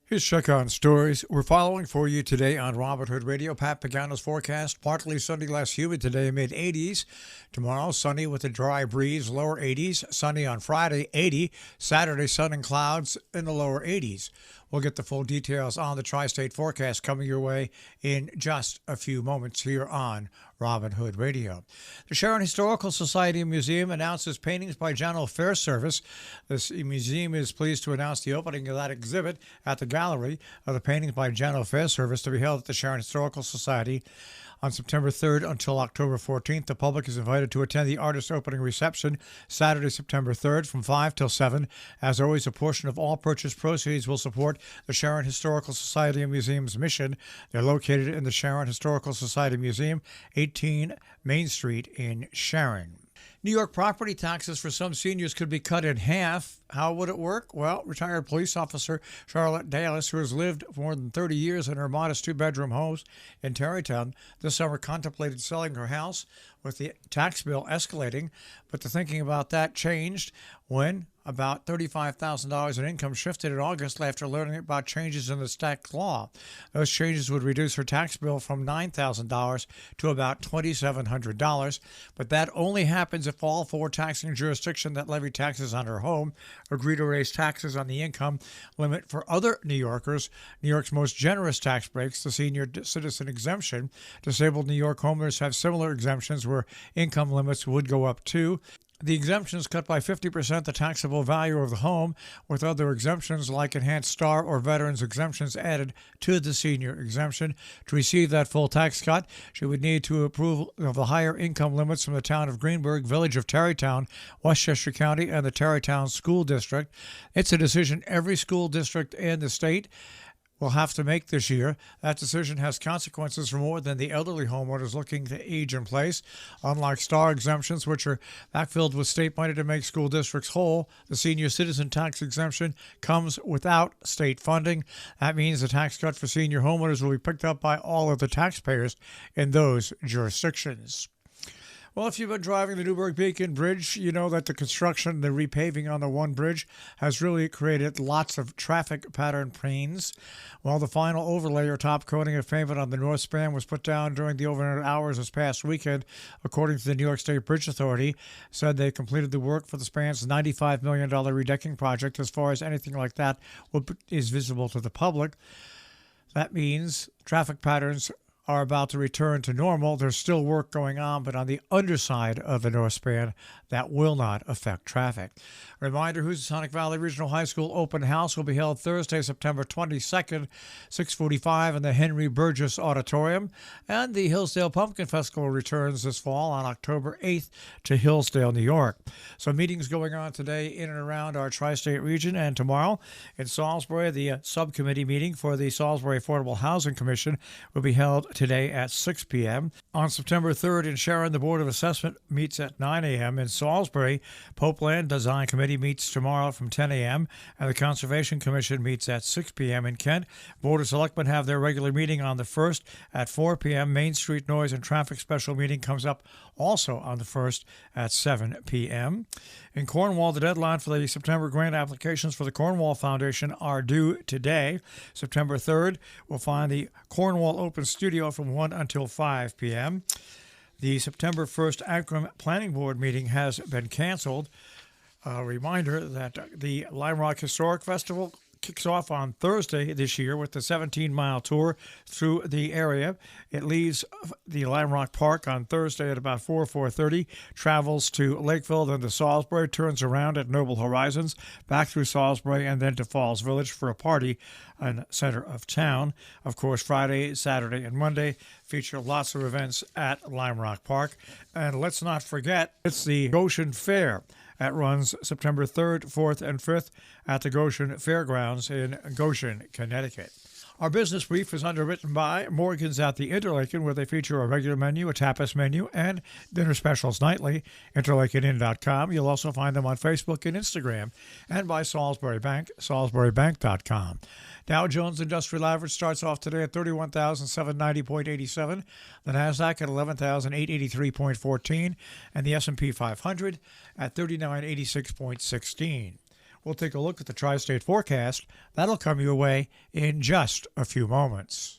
Here's Check On Stories. We're following for you today on Robert Hood Radio. Pat Pagano's forecast: partly sunny, less humid today, mid 80s. Tomorrow, sunny with a dry breeze, lower 80s. Sunny on Friday, 80. Saturday, sun and clouds in the lower 80s. We'll get the full details on the tri-state forecast coming your way in just a few moments here on Robin Hood Radio. The Sharon Historical Society Museum announces paintings by General Fair Service. This museum is pleased to announce the opening of that exhibit at the gallery of the paintings by General Fair Service to be held at the Sharon Historical Society on September 3rd until October 14th. The public is invited to attend the artist opening reception Saturday, September 3rd from 5 till 7. As always, a portion of all purchase proceeds will support the Sharon Historical Society and Museum's mission. They're located in the Sharon Historical Society Museum, 18 Main Street in Sharon. New York property taxes for some seniors could be cut in half. How would it work? Well, retired police officer Charlotte Dallas, who has lived for more than 30 years in her modest two-bedroom home in Tarrytown, this summer contemplated selling her house with the tax bill escalating. But the thinking about that changed when about $35,000 in income shifted in August after learning about changes in the tax law. Those changes would reduce her tax bill from $9,000 to about $2,700. But that only happens if all four taxing jurisdictions that levy taxes on her home agree to raise taxes on the income limit for other New Yorkers. New York's most generous tax breaks, the senior citizen exemption. Disabled New York homeowners have similar exemptions where income limits would go up too. The exemptions cut by 50% the taxable value of the home, with other exemptions like enhanced star or veterans exemptions added to the senior exemption. To receive that full tax cut, she would need to approve of the higher income limits from the town of Greenburgh, village of Tarrytown, Westchester County, and the Tarrytown School District. It's a decision every school district in the state will have to make this year. That decision has consequences for more than the elderly homeowners looking to age in place. Unlike star exemptions, which are backfilled with state money to make school districts whole, the senior citizen tax exemption comes without state funding. That means the tax cut for senior homeowners will be picked up by all of the taxpayers in those jurisdictions. Well, if you've been driving the Newburgh-Beacon Bridge, you know that the construction, the repaving on the one bridge has really created lots of traffic pattern pains. Well, the final overlay or top coating of pavement on the north span was put down during the overnight hours this past weekend, according to the New York State Bridge Authority. Said they completed the work for the span's $95 million redecking project. As far as anything like that is visible to the public, that means traffic patterns are about to return to normal. There's still work going on, but on the underside of the north span, that will not affect traffic. Reminder, Housatonic Valley Regional High School open house will be held Thursday, September 22nd, 6:45 in the Henry Burgess Auditorium. And the Hillsdale Pumpkin Festival returns this fall on October 8th to Hillsdale, New York. So meetings going on today in and around our tri-state region, and tomorrow in Salisbury, the subcommittee meeting for the Salisbury Affordable Housing Commission will be held today at 6 p.m. On September 3rd in Sharon, the Board of Assessment meets at 9 a.m. In Salisbury, Popeland Design Committee meets tomorrow from 10 a.m. and the Conservation Commission meets at 6 p.m. in Kent. Board of Selectmen have their regular meeting on the 1st at 4 p.m. Main Street Noise and Traffic Special Meeting comes up also on the 1st at 7 p.m. In Cornwall, the deadline for the September grant applications for the Cornwall Foundation are due today. September 3rd will find the Cornwall Open Studio from 1 until 5 p.m. The September 1st Akron Planning Board meeting has been canceled. A reminder that the Lime Rock Historic Festival kicks off on Thursday this year with the 17-mile tour through the area. It leaves the Lime Rock Park on Thursday at about 4:30, travels to Lakeville, then to Salisbury, turns around at Noble Horizons, back through Salisbury, and then to Falls Village for a party in the center of town. Of course, Friday, Saturday, and Monday feature lots of events at Lime Rock Park. And let's not forget, it's the Goshen Fair. That runs September 3rd, 4th, and 5th at the Goshen Fairgrounds in Goshen, Connecticut. Our business brief is underwritten by Morgan's at the Interlaken, where they feature a regular menu, a tapas menu, and dinner specials nightly. InterlakenInn.com. You'll also find them on Facebook and Instagram. And by Salisbury Bank, SalisburyBank.com. Dow Jones Industrial Average starts off today at 31,790.87. The Nasdaq at 11,883.14. And the S&P 500 at 3986.16. We'll take a look at the tri-state forecast. That'll come your way in just a few moments.